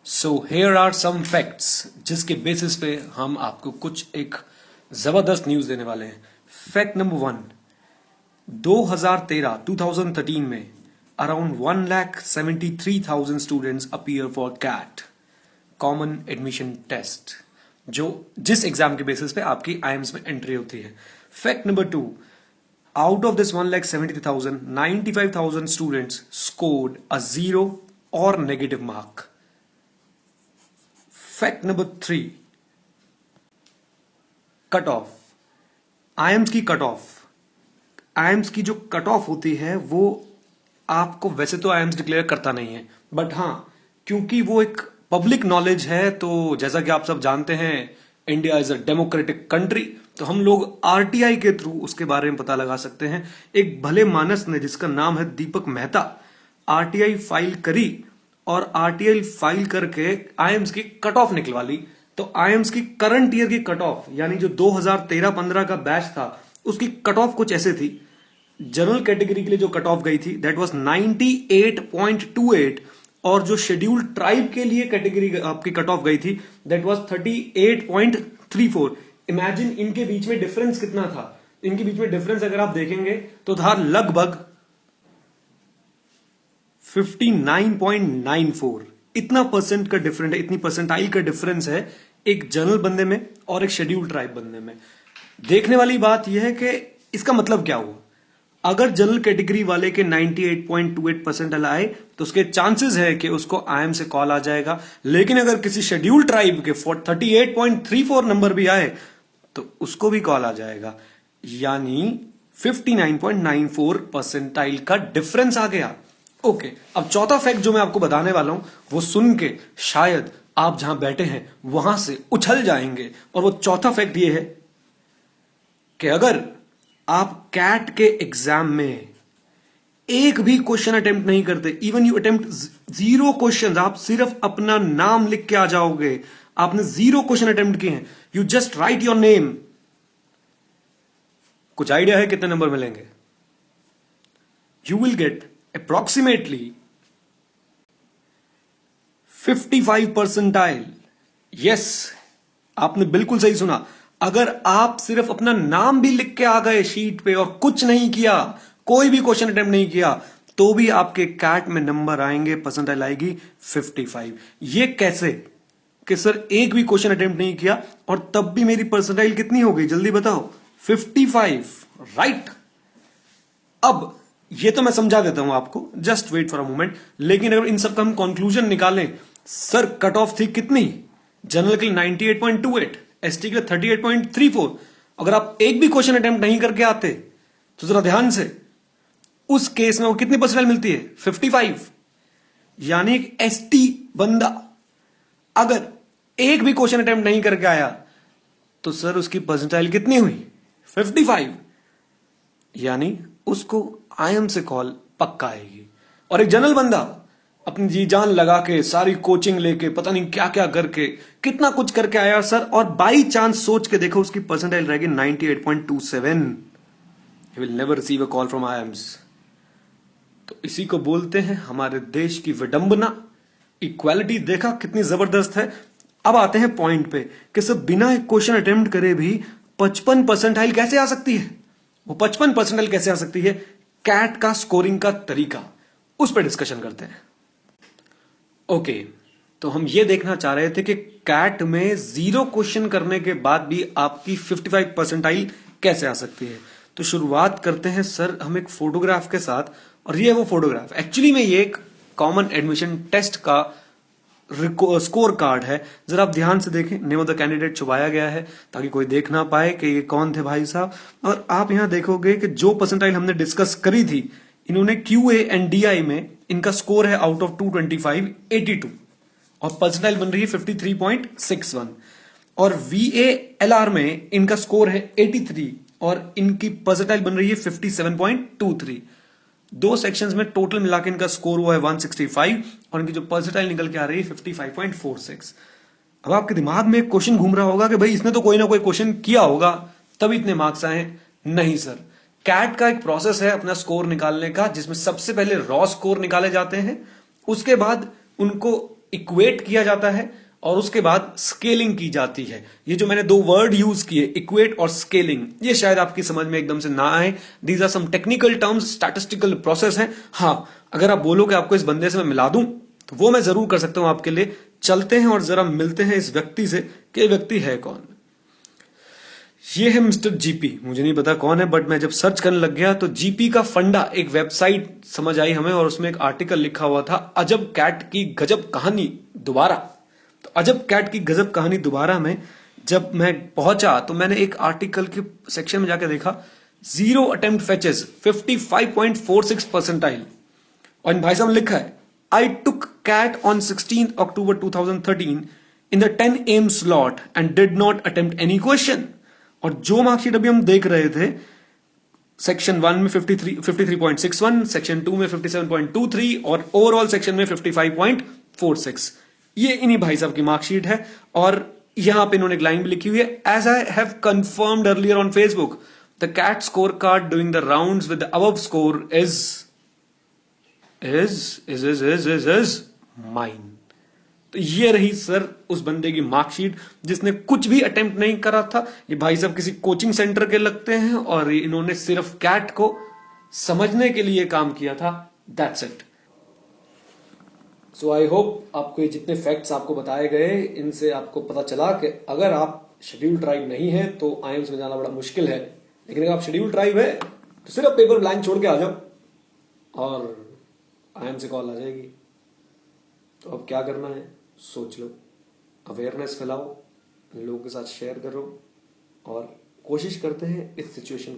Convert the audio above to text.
So here are some facts जिसके basis पे हम आपको कुछ एक जबरदस्त न्यूज देने वाले हैं। फैक्ट नंबर 1, 2013 में around 1,73,000 students appear for CAT common admission test, जो जिस एग्जाम के बेसिस पे आपकी आईएम्स में एंट्री होती है। Fact number 2, out of this 1,73,000, 95,000 students scored a 0 or negative mark. Fact number 3, cut off. IIMs की कट ऑफ, आईएम्स की जो कट ऑफ होती है वो आपको, वैसे तो आईएम्स डिक्लेयर करता नहीं है, बट हाँ क्योंकि वो एक पब्लिक नॉलेज है, तो जैसा कि आप सब जानते हैं India is a democratic country, तो हम लोग आरटीआई के थ्रू उसके बारे में पता लगा सकते हैं। एक भले मानस ने, जिसका नाम है दीपक मेहता, आरटीआई फाइल करी और आरटीआई फाइल करके आईएम्स की कट ऑफ निकलवा ली। तो आईएम्स की करंट ईयर की कट ऑफ, यानी जो 2013-15 का बैच था, उसकी कट ऑफ कुछ ऐसे थी। जनरल कैटेगरी के लिए जो कट ऑफ गई थी दैट वाज 98.28, और जो शेड्यूल्ड ट्राइब के लिए कैटेगरी आपकी कट ऑफ गई थी दैट वाज 38.34। इमेजिन इनके बीच में डिफरेंस कितना था। इनके बीच में डिफरेंस अगर आप देखेंगे तो था लगभग 59.94। इतना परसेंट का डिफरेंस है, इतनी परसेंटाइल का डिफरेंस है एक जनरल बंदे में और एक शेड्यूल्ड ट्राइब बंदे में। देखने वाली बात यह है कि इसका मतलब क्या हुआ। अगर जनरल कैटेगरी वाले के 98.28 परसेंटाइल आए तो उसके चांसेस है कि उसको आईएम से कॉल आ जाएगा, लेकिन अगर किसी शेड्यूल्ड ट्राइब के 38.34 नंबर भी आए तो उसको भी कॉल आ जाएगा, यानी 59.94 परसेंटाइल का डिफरेंस आ गया। ओके, अब चौथा फैक्ट जो मैं आपको बताने वाला हूं वो सुन के शायद आप जहां बैठे हैं वहां से उछल जाएंगे, और वो चौथा फैक्ट ये है कि अगर आप कैट के एग्जाम में एक भी क्वेश्चन अटेम्प्ट नहीं करते, इवन यू अटेम्प्ट 0 क्वेश्चन, आप सिर्फ अपना नाम लिख के आ जाओगे, आपने 0 क्वेश्चन अटेम्प्ट किए हैं, you just right your name, कुछ आइडिया है कितने नंबर मिलेंगे? You will get approximately 55 percentile. Yes, आपने बिल्कुल सही सुना। अगर आप सिर्फ अपना नाम भी लिख के आ गए शीट पे और कुछ नहीं किया, कोई भी क्वेश्चन अटेम्प्ट नहीं किया, तो भी आपके कैट में नंबर आएंगे, परसेंटाइल आएगी 55। ये कैसे कि सर एक भी क्वेश्चन अटेम्प्ट नहीं किया और तब भी मेरी परसेंटाइल कितनी हो गई, जल्दी बताओ? 55, राइट। अब ये तो मैं समझा देता हूं आपको, just wait for a moment. लेकिन अगर इन सबका हम कंक्लूजन निकालें, सर कट ऑफ थी कितनी? जनरल के लिए 98.28, एसटी के लिए 38.34। अगर आप एक भी क्वेश्चन अटेम्प्ट नहीं करके आते तो जरा ध्यान से, उस केस में वो कितनी परसेंटाइल मिलती है? 55। यानी एक एसटी बंदा अगर एक भी क्वेश्चन अटेम्प्ट नहीं करके आया तो सर उसकी परसेंटाइल कितनी हुई? 55। यानी उसको आईएम से कॉल पक्का आएगी। और एक जनरल बंदा अपनी जी जान लगा के, सारी कोचिंग लेके, पता नहीं क्या क्या करके, कितना कुछ करके आया सर, और बाई चांस सोच के देखो उसकी परसेंटाइल रहेगी 98.27, he will never receive a call from IIMs. तो इसी को बोलते हैं हमारे देश की विडंबना। इक्वालिटी देखा कितनी जबरदस्त है। अब आते हैं पॉइंट पे कि सब बिना एक क्वेश्चन अटेम्प्ट करे भी 55 परसेंटाइल कैसे आ सकती है। वो 55 परसेंटाइल कैसे आ सकती है, कैट का स्कोरिंग का तरीका, उस पर डिस्कशन करते हैं। ओके, तो हम ये देखना चाह रहे थे कि कैट में 0 क्वेश्चन करने के बाद भी आपकी 55 परसेंटाइल कैसे आ सकती है। तो शुरुआत करते हैं सर हम एक फोटोग्राफ के साथ, और ये है वो फोटोग्राफ। एक्चुअली में ये एक कॉमन एडमिशन टेस्ट का स्कोर कार्ड है। जरा आप ध्यान से देखें, नेम ऑफ द कैंडिडेट छुपाया गया है ताकि कोई देख ना पाए कि ये कौन थे भाई साहब। और आप यहां देखोगे कि जो परसेंटाइल हमने डिस्कस करी थी, इन्होंने क्यूए एंड डीआई में इनका स्कोर है आउट ऑफ 225 82, और परसेंटाइल बन रही है 53.61। और वीएएलआर में इनका स्कोर है 83 और इनकी परसेंटाइल बन रही है 57.23। 2 सेक्शंस में टोटल मिला के इनका स्कोर हुआ है 165, और इनकी जो परसेंटाइल निकल के आ रही है 55.46। अब आपके दिमाग में एक क्वेश्चन घूम रहा होगा कि भाई इसने तो कोई ना कोई क्वेश्चन किया होगा तभी इतने मार्क्स आए। नहीं सर, कैट का एक प्रोसेस है अपना स्कोर निकालने का, जिसमें सबसे पहले रॉ स्कोर निकाले जाते हैं, उसके बाद उनको इक्वेट किया जाता है और उसके बाद स्केलिंग की जाती है। ये जो मैंने दो वर्ड यूज किए, इक्वेट और स्केलिंग, ये शायद आपकी समझ में एकदम से ना आए। These are some technical terms, statistical process है। हाँ, अगर आप बोलो कि आपको इस बंदे से मैं मिला दूं तो वो मैं जरूर कर सकता हूं आपके लिए। चलते हैं और जरा मिलते हैं इस व्यक्ति से कि ये व्यक्ति है कौन। ये है मिस्टर जीपी। मुझे नहीं पता कौन है, बट मैं जब सर्च करने लग गया तो जीपी का फंडा एक वेबसाइट समझ आई हमें, और उसमें एक आर्टिकल लिखा हुआ था, अजब कैट की गजब कहानी दोबारा। तो अजब कैट की गजब कहानी दोबारा में जब मैं पहुंचा तो मैंने एक आर्टिकल के सेक्शन में जाकर देखा, 0 अटेम्प्ट फैचेस 55.46 परसेंटाइल। और इन भाई साहब ने लिखा है, I took CAT on 16 October 2013 in the 10 AM slot and did not attempt any question. और जो मार्कशीट अभी हम देख रहे थे, सेक्शन 1 में 53.61, सेक्शन 2 में 57.23 और ओवरऑल सेक्शन में 55.46, ये इन्हीं भाई साहब की मार्कशीट है। और यहां पे इन्होंने एक लाइन भी लिखी हुई है, as I have confirmed earlier on Facebook the CAT score card doing the rounds with the above score is mine. तो ये रही सर उस बंदे की मार्कशीट जिसने कुछ भी अटेम्प्ट नहीं करा था। ये भाई साहब किसी कोचिंग सेंटर के लगते हैं और इन्होंने सिर्फ कैट को समझने के लिए काम किया था। That's it. So I hope आपको ये जितने फैक्ट्स आपको बताए गए, इनसे आपको पता चला कि अगर आप शेड्यूल ट्राइब नहीं है तो आईएम्स में जाना बड़ा मुश्किल है, लेकिन अगर आप शेड्यूल ट्राइब है तो सिर्फ पेपर ब्लैंक छोड़ के आ जाओ और आईएम से कॉल आ जाएगी। तो अब क्या करना है सोच लो, अवेयरनेस फैलाओ, लोगों के साथ शेयर करो और कोशिश करते हैं इस सिचुएशन